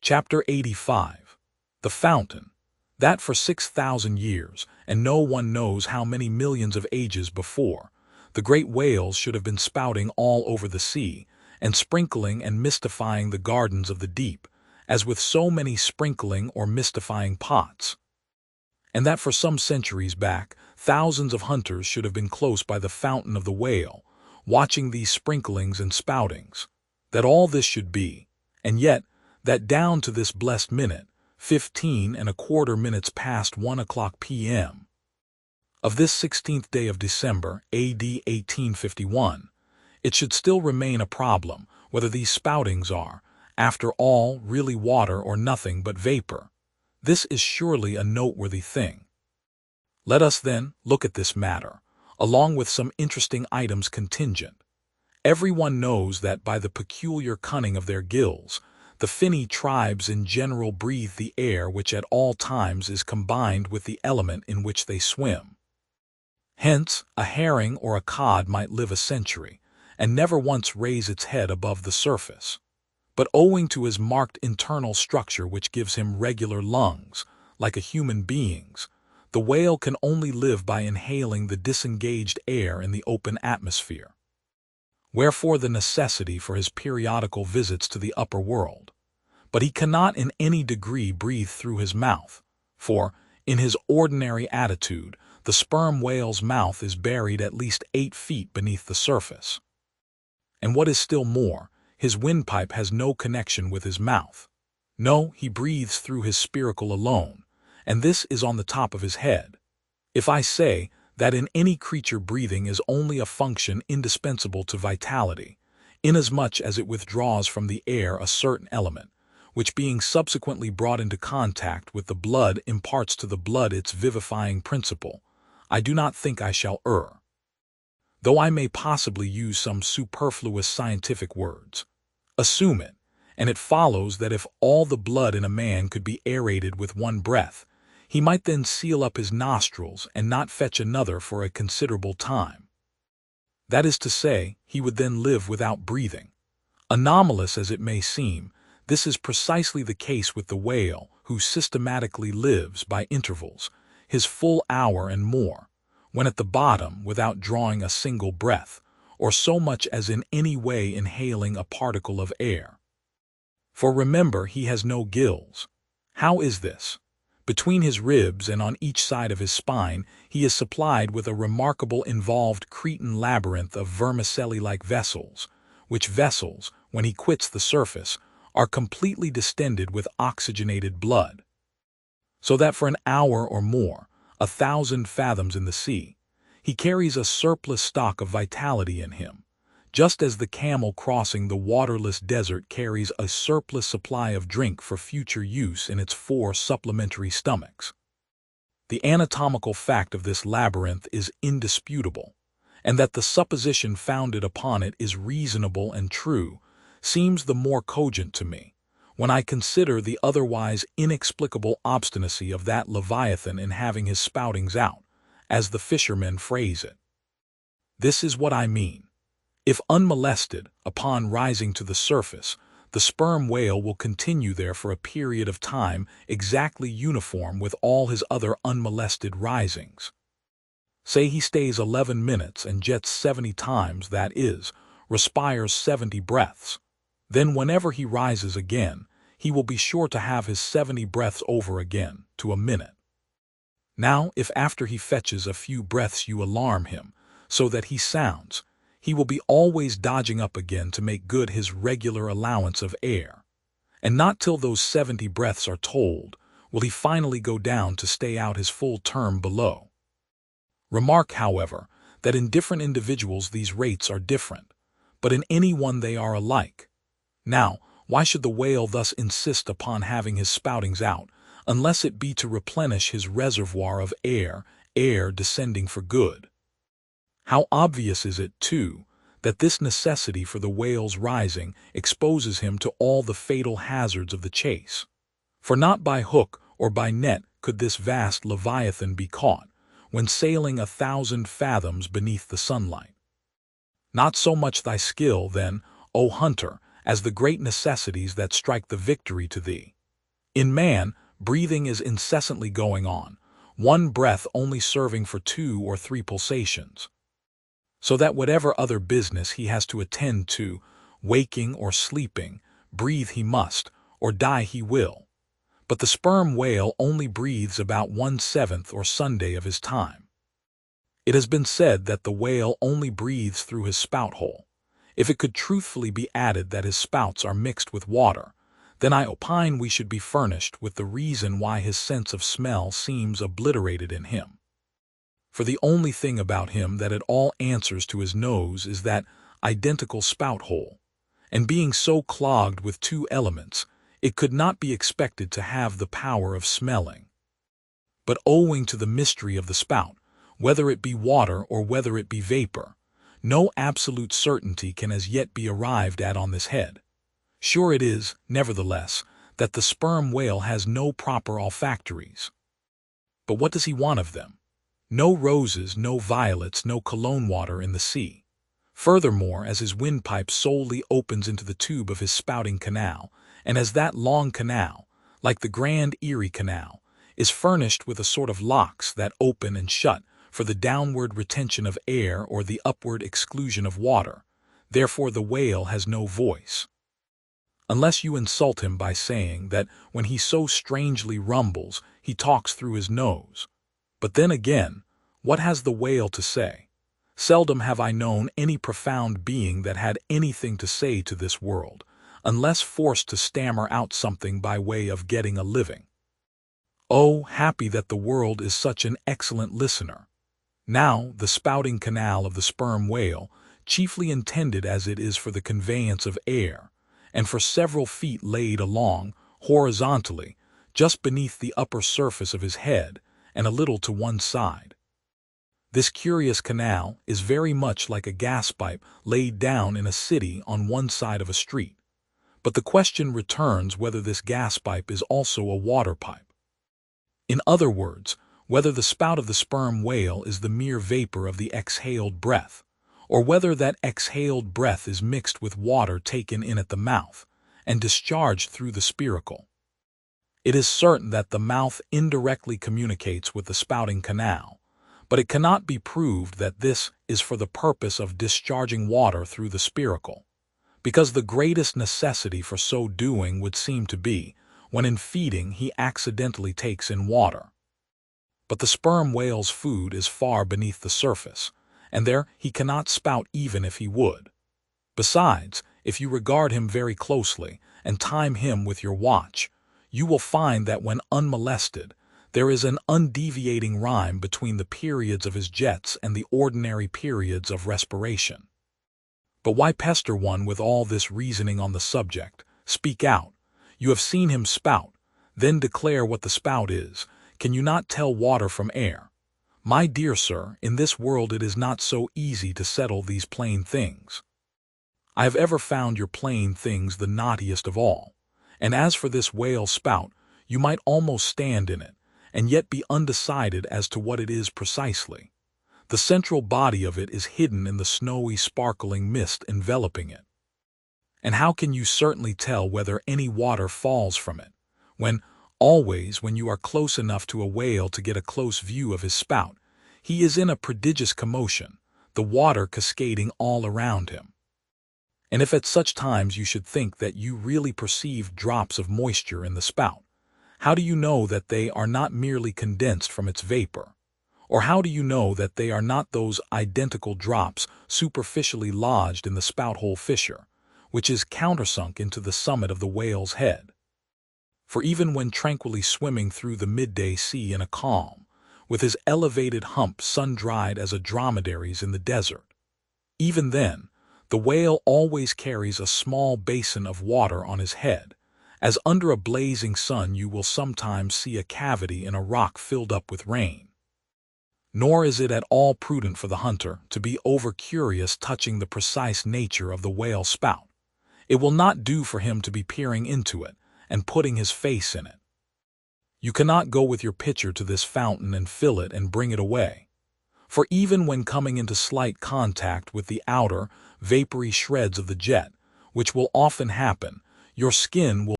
Chapter 85. The Fountain. That for 6,000 years, and no one knows how many millions of ages before, the great whales should have been spouting all over the sea, and sprinkling and mystifying the gardens of the deep, as with so many sprinkling or mystifying pots. And that for some centuries back, thousands of hunters should have been close by the fountain of the whale, watching these sprinklings and spoutings. That all this should be, and yet, that down to this blessed minute, 15¼ minutes past 1 o'clock p.m. of this 16th day of December, A.D. 1851, it should still remain a problem whether these spoutings are, after all, really water or nothing but vapor. This is surely a noteworthy thing. Let us, then, look at this matter, along with some interesting items contingent. Everyone knows that by the peculiar cunning of their gills, the finny tribes in general breathe the air which at all times is combined with the element in which they swim. Hence, a herring or a cod might live a century, and never once raise its head above the surface. But owing to his marked internal structure which gives him regular lungs, like a human being's, the whale can only live by inhaling the disengaged air in the open atmosphere. Wherefore the necessity for his periodical visits to the upper world. But he cannot in any degree breathe through his mouth, for, in his ordinary attitude, the sperm whale's mouth is buried at least 8 feet beneath the surface. And what is still more, his windpipe has no connection with his mouth. No, he breathes through his spiracle alone, and this is on the top of his head. If I say that in any creature breathing is only a function indispensable to vitality, inasmuch as it withdraws from the air a certain element, which being subsequently brought into contact with the blood imparts to the blood its vivifying principle, I do not think I shall err. Though I may possibly use some superfluous scientific words. Assume it, and it follows that if all the blood in a man could be aerated with one breath, he might then seal up his nostrils and not fetch another for a considerable time. That is to say, he would then live without breathing. Anomalous as it may seem, this is precisely the case with the whale, who systematically lives, by intervals, his full hour and more, when at the bottom, without drawing a single breath, or so much as in any way inhaling a particle of air. For remember, he has no gills. How is this? Between his ribs and on each side of his spine, he is supplied with a remarkable involved Cretan labyrinth of vermicelli-like vessels, which vessels, when he quits the surface, are completely distended with oxygenated blood. So that for an hour or more, 1,000 fathoms in the sea, he carries a surplus stock of vitality in him, just as the camel crossing the waterless desert carries a surplus supply of drink for future use in its 4 supplementary stomachs. The anatomical fact of this labyrinth is indisputable, and that the supposition founded upon it is reasonable and true seems the more cogent to me, when I consider the otherwise inexplicable obstinacy of that Leviathan in having his spoutings out, as the fishermen phrase it. This is what I mean. If unmolested, upon rising to the surface, the sperm whale will continue there for a period of time exactly uniform with all his other unmolested risings. Say he stays 11 minutes and jets 70 times, that is, respires 70 breaths. Then whenever he rises again, he will be sure to have his 70 breaths over again, to a minute. Now, if after he fetches a few breaths you alarm him, so that he sounds, he will be always dodging up again to make good his regular allowance of air. And not till those 70 breaths are told will he finally go down to stay out his full term below. Remark, however, that in different individuals these rates are different, but in any one they are alike. Now, why should the whale thus insist upon having his spoutings out, unless it be to replenish his reservoir of air descending for good? How obvious is it, too, that this necessity for the whale's rising exposes him to all the fatal hazards of the chase. For not by hook or by net could this vast Leviathan be caught, when sailing 1,000 fathoms beneath the sunlight. Not so much thy skill, then, O hunter, as the great necessities that strike the victory to thee. In man, breathing is incessantly going on, one breath only serving for 2 or 3 pulsations. So that whatever other business he has to attend to, waking or sleeping, breathe he must, or die he will. But the sperm whale only breathes about 1/7 or Sunday of his time. It has been said that the whale only breathes through his spout hole. If it could truthfully be added that his spouts are mixed with water, then I opine we should be furnished with the reason why his sense of smell seems obliterated in him. For the only thing about him that at all answers to his nose is that identical spout hole, and being so clogged with 2 elements, it could not be expected to have the power of smelling. But owing to the mystery of the spout, whether it be water or whether it be vapor, no absolute certainty can as yet be arrived at on this head. Sure it is, nevertheless, that the sperm whale has no proper olfactories. But what does he want of them? No roses, no violets, no cologne water in the sea. Furthermore, as his windpipe solely opens into the tube of his spouting canal, and as that long canal, like the Grand Erie Canal, is furnished with a sort of locks that open and shut for the downward retention of air or the upward exclusion of water, therefore the whale has no voice. Unless you insult him by saying that when he so strangely rumbles, he talks through his nose. But then again, what has the whale to say? Seldom have I known any profound being that had anything to say to this world, unless forced to stammer out something by way of getting a living. Oh, happy that the world is such an excellent listener! Now, the spouting canal of the sperm whale, chiefly intended as it is for the conveyance of air, and for several feet laid along, horizontally, just beneath the upper surface of his head, and a little to one side. This curious canal is very much like a gas pipe laid down in a city on one side of a street. But the question returns whether this gas pipe is also a water pipe. In other words, whether the spout of the sperm whale is the mere vapor of the exhaled breath, or whether that exhaled breath is mixed with water taken in at the mouth and discharged through the spiracle. It is certain that the mouth indirectly communicates with the spouting canal, but it cannot be proved that this is for the purpose of discharging water through the spiracle, because the greatest necessity for so doing would seem to be when in feeding he accidentally takes in water. But the sperm whale's food is far beneath the surface, and there he cannot spout even if he would. Besides, if you regard him very closely and time him with your watch, you will find that when unmolested, there is an undeviating rhyme between the periods of his jets and the ordinary periods of respiration. But why pester one with all this reasoning on the subject? Speak out. You have seen him spout, then declare what the spout is. Can you not tell water from air? My dear sir, in this world it is not so easy to settle these plain things. I have ever found your plain things the knottiest of all. And as for this whale spout, you might almost stand in it, and yet be undecided as to what it is precisely. The central body of it is hidden in the snowy sparkling mist enveloping it. And how can you certainly tell whether any water falls from it, when, always when you are close enough to a whale to get a close view of his spout, he is in a prodigious commotion, the water cascading all around him? And if at such times you should think that you really perceive drops of moisture in the spout, how do you know that they are not merely condensed from its vapor? Or how do you know that they are not those identical drops superficially lodged in the spout-hole fissure, which is countersunk into the summit of the whale's head? For even when tranquilly swimming through the midday sea in a calm, with his elevated hump sun-dried as a dromedary's in the desert, even then, the whale always carries a small basin of water on his head, as under a blazing sun you will sometimes see a cavity in a rock filled up with rain. Nor is it at all prudent for the hunter to be over-curious touching the precise nature of the whale spout. It will not do for him to be peering into it and putting his face in it. You cannot go with your pitcher to this fountain and fill it and bring it away. For even when coming into slight contact with the outer, vapory shreds of the jet, which will often happen, your skin will